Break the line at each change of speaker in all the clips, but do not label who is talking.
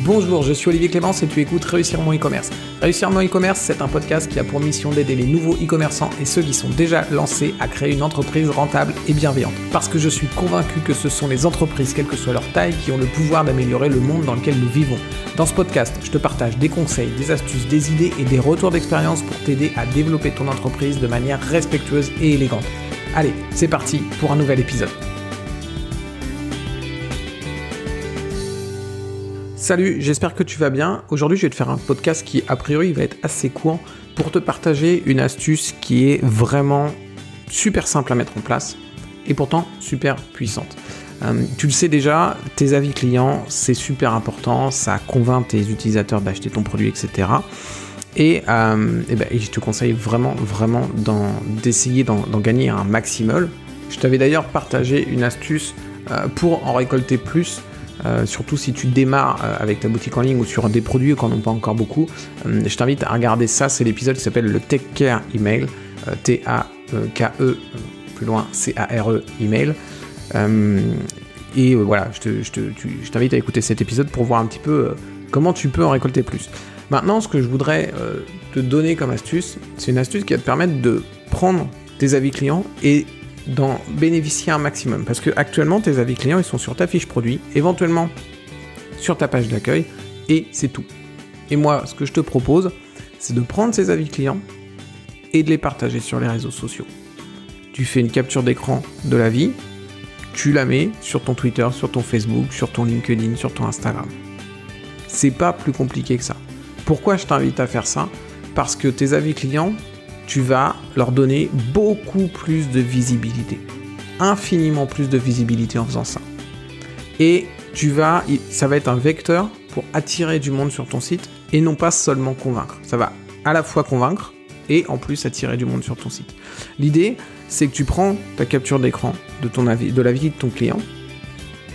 Bonjour, je suis Olivier Clémence et tu écoutes Réussir mon e-commerce. Réussir mon e-commerce, c'est un podcast qui a pour mission d'aider les nouveaux e-commerçants et ceux qui sont déjà lancés à créer une entreprise rentable et bienveillante. Parce que je suis convaincu que ce sont les entreprises, quelle que soit leur taille, qui ont le pouvoir d'améliorer le monde dans lequel nous vivons. Dans ce podcast, je te partage des conseils, des astuces, des idées et des retours d'expérience pour t'aider à développer ton entreprise de manière respectueuse et élégante. Allez, c'est parti pour un nouvel épisode. Salut, j'espère que tu vas bien. Aujourd'hui, je vais te faire un podcast qui, a priori, va être assez court pour te partager une astuce qui est vraiment super simple à mettre en place et pourtant super puissante. Tu le sais déjà, tes avis clients, c'est super important, ça convainc tes utilisateurs d'acheter ton produit, etc. Et je te conseille vraiment d'essayer d'en gagner un maximum. Je t'avais d'ailleurs partagé une astuce pour en récolter plus. Surtout si tu démarres avec ta boutique en ligne ou sur des produits qu'on n'a pas encore beaucoup, je t'invite à regarder ça. C'est l'épisode qui s'appelle le Take Care Email, T-A-K-E, plus loin C-A-R-E email. Voilà, je t'invite à écouter cet épisode pour voir un petit peu comment tu peux en récolter plus. Maintenant, ce que je voudrais te donner comme astuce, c'est une astuce qui va te permettre de prendre tes avis clients et d'en bénéficier un maximum. Parce que actuellement, tes avis clients, ils sont sur ta fiche produit, éventuellement sur ta page d'accueil, et c'est tout. Et moi, ce que je te propose, c'est de prendre ces avis clients et de les partager sur les réseaux sociaux. Tu fais une capture d'écran de l'avis, tu la mets sur ton Twitter, sur ton Facebook, sur ton LinkedIn, sur ton Instagram. C'est pas plus compliqué que ça. Pourquoi je t'invite à faire ça ? Parce que tes avis clients, tu vas leur donner beaucoup plus de visibilité, infiniment plus de visibilité en faisant ça. Et ça va être un vecteur pour attirer du monde sur ton site et non pas seulement convaincre. Ça va à la fois convaincre et en plus attirer du monde sur ton site. L'idée, c'est que tu prends ta capture d'écran de l'avis de ton client.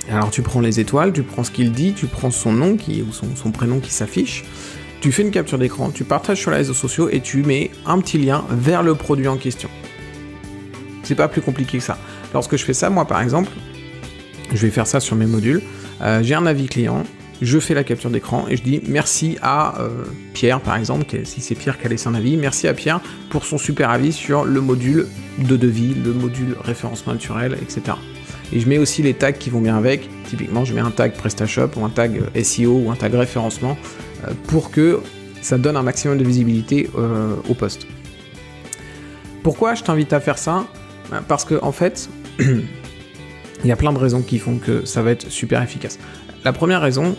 Alors tu prends les étoiles, tu prends ce qu'il dit, tu prends son nom ou son prénom qui s'affiche. Tu fais une capture d'écran, tu partages sur les réseaux sociaux et tu mets un petit lien vers le produit en question. C'est pas plus compliqué que ça. Lorsque je fais ça, moi par exemple, je vais faire ça sur mes modules. J'ai un avis client, je fais la capture d'écran et je dis merci à Pierre par exemple, si c'est Pierre qui a laissé un avis, merci à Pierre pour son super avis sur le module de devis, le module référencement naturel, etc. Et je mets aussi les tags qui vont bien avec. Typiquement, je mets un tag PrestaShop ou un tag SEO ou un tag référencement pour que ça donne un maximum de visibilité au post. Pourquoi je t'invite à faire ça ? Parce que en fait, il y a plein de raisons qui font que ça va être super efficace. La première raison,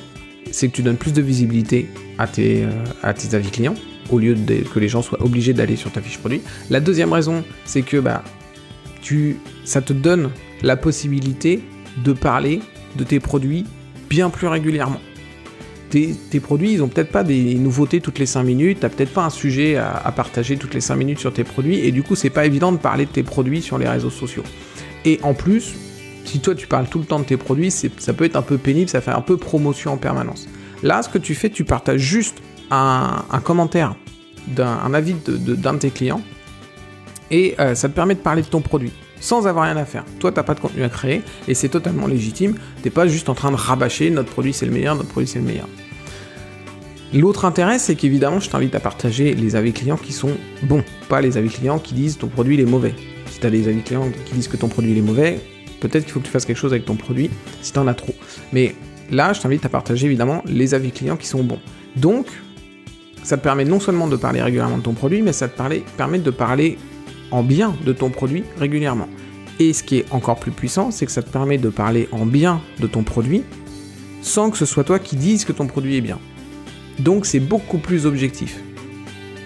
c'est que tu donnes plus de visibilité à tes avis clients au lieu que les gens soient obligés d'aller sur ta fiche produit. La deuxième raison, c'est que ça te donne la possibilité de parler de tes produits bien plus régulièrement. Tes produits, ils n'ont peut-être pas des nouveautés toutes les 5 minutes, tu n'as peut-être pas un sujet à partager toutes les 5 minutes sur tes produits, et du coup, c'est pas évident de parler de tes produits sur les réseaux sociaux. Et en plus, si toi, tu parles tout le temps de tes produits, ça peut être un peu pénible, ça fait un peu promotion en permanence. Là, ce que tu fais, tu partages juste un commentaire, un avis d'un de tes clients, et ça te permet de parler de ton produit, sans avoir rien à faire. Toi, t'as pas de contenu à créer, et c'est totalement légitime. T'es pas juste en train de rabâcher « notre produit c'est le meilleur, notre produit c'est le meilleur ». L'autre intérêt, c'est qu'évidemment, je t'invite à partager les avis clients qui sont bons, pas les avis clients qui disent « ton produit il est mauvais ». Si t'as des avis clients qui disent que ton produit il est mauvais, peut-être qu'il faut que tu fasses quelque chose avec ton produit, si t'en as trop. Mais là, je t'invite à partager évidemment les avis clients qui sont bons. Donc, ça te permet non seulement de parler régulièrement de ton produit, mais ça te permet de parler en bien de ton produit régulièrement. Et ce qui est encore plus puissant, c'est que ça te permet de parler en bien de ton produit sans que ce soit toi qui dises que ton produit est bien. Donc c'est beaucoup plus objectif.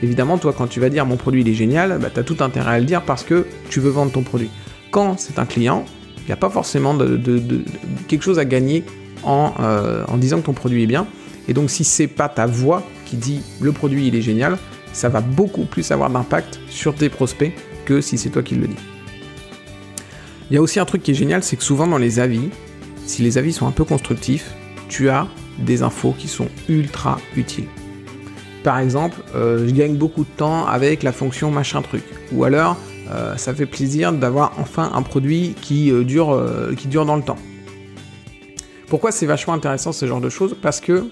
Évidemment, toi, quand tu vas dire « mon produit il est génial », tu as tout intérêt à le dire parce que tu veux vendre ton produit. Quand c'est un client, il n'y a pas forcément quelque chose à gagner en disant que ton produit est bien. Et donc si c'est pas ta voix qui dit « le produit il est génial », ça va beaucoup plus avoir d'impact sur tes prospects que si c'est toi qui le dis. Il y a aussi un truc qui est génial, c'est que souvent dans les avis, si les avis sont un peu constructifs, tu as des infos qui sont ultra utiles. Par exemple, je gagne beaucoup de temps avec la fonction machin truc. Ou alors, ça fait plaisir d'avoir enfin un produit qui dure dans le temps. Pourquoi c'est vachement intéressant ce genre de choses ? Parce que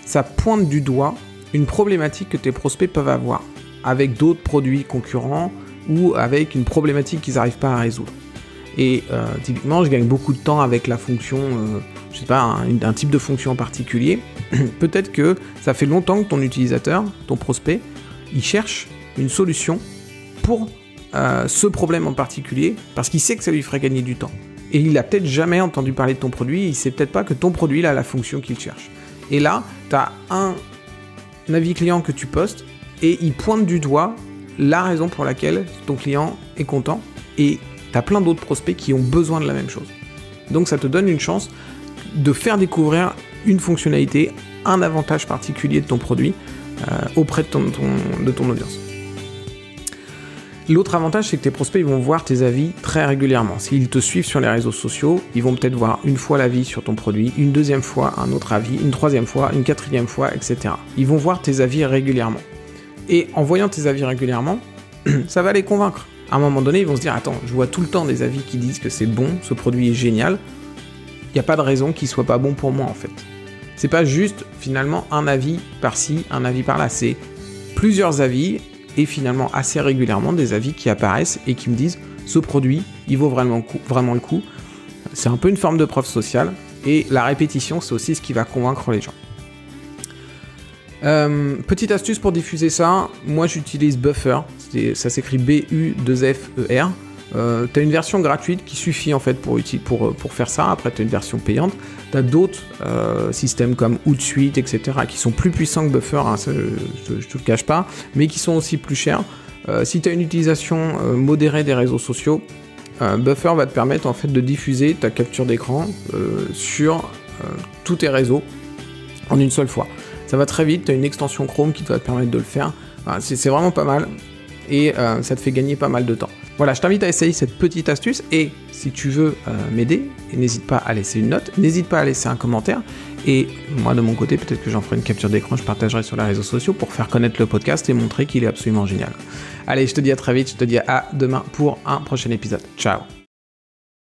ça pointe du doigt une problématique que tes prospects peuvent avoir avec d'autres produits concurrents ou avec une problématique qu'ils n'arrivent pas à résoudre. Et typiquement, je gagne beaucoup de temps avec la fonction, je sais pas, un type de fonction en particulier. Peut-être que ça fait longtemps que ton utilisateur, ton prospect, il cherche une solution pour ce problème en particulier, parce qu'il sait que ça lui ferait gagner du temps. Et il a peut-être jamais entendu parler de ton produit, il sait peut-être pas que ton produit il a la fonction qu'il cherche. Et là, tu as un avis client que tu postes, et il pointe du doigt la raison pour laquelle ton client est content, et tu as plein d'autres prospects qui ont besoin de la même chose. Donc ça te donne une chance de faire découvrir une fonctionnalité, un avantage particulier de ton produit auprès de ton audience. L'autre avantage, c'est que tes prospects ils vont voir tes avis très régulièrement. S'ils te suivent sur les réseaux sociaux, ils vont peut-être voir une fois l'avis sur ton produit, une deuxième fois un autre avis, une troisième fois, une quatrième fois, etc. Ils vont voir tes avis régulièrement. Et en voyant tes avis régulièrement, ça va les convaincre. À un moment donné, ils vont se dire « Attends, je vois tout le temps des avis qui disent que c'est bon, ce produit est génial. Il n'y a pas de raison qu'il soit pas bon pour moi en fait. » C'est pas juste finalement un avis par-ci, un avis par-là. C'est plusieurs avis et finalement assez régulièrement des avis qui apparaissent et qui me disent « Ce produit, il vaut vraiment le coup. » C'est un peu une forme de preuve sociale et la répétition, c'est aussi ce qui va convaincre les gens. Petite astuce pour diffuser ça, moi j'utilise Buffer, ça s'écrit B-U-2-F-E-R. Tu as une version gratuite qui suffit en fait pour faire ça, après tu as une version payante. Tu as d'autres systèmes comme Hootsuite, etc. qui sont plus puissants que Buffer, hein, ça, je te le cache pas, mais qui sont aussi plus chers. Si tu as une utilisation modérée des réseaux sociaux, Buffer va te permettre en fait de diffuser ta capture d'écran sur tous tes réseaux en une seule fois. Ça va très vite, tu as une extension Chrome qui va te permettre de le faire. Enfin, c'est vraiment pas mal et ça te fait gagner pas mal de temps. Voilà, je t'invite à essayer cette petite astuce et si tu veux m'aider, n'hésite pas à laisser une note, n'hésite pas à laisser un commentaire et moi de mon côté, peut-être que j'en ferai une capture d'écran, je partagerai sur les réseaux sociaux pour faire connaître le podcast et montrer qu'il est absolument génial. Allez, je te dis à très vite, je te dis à demain pour un prochain épisode. Ciao!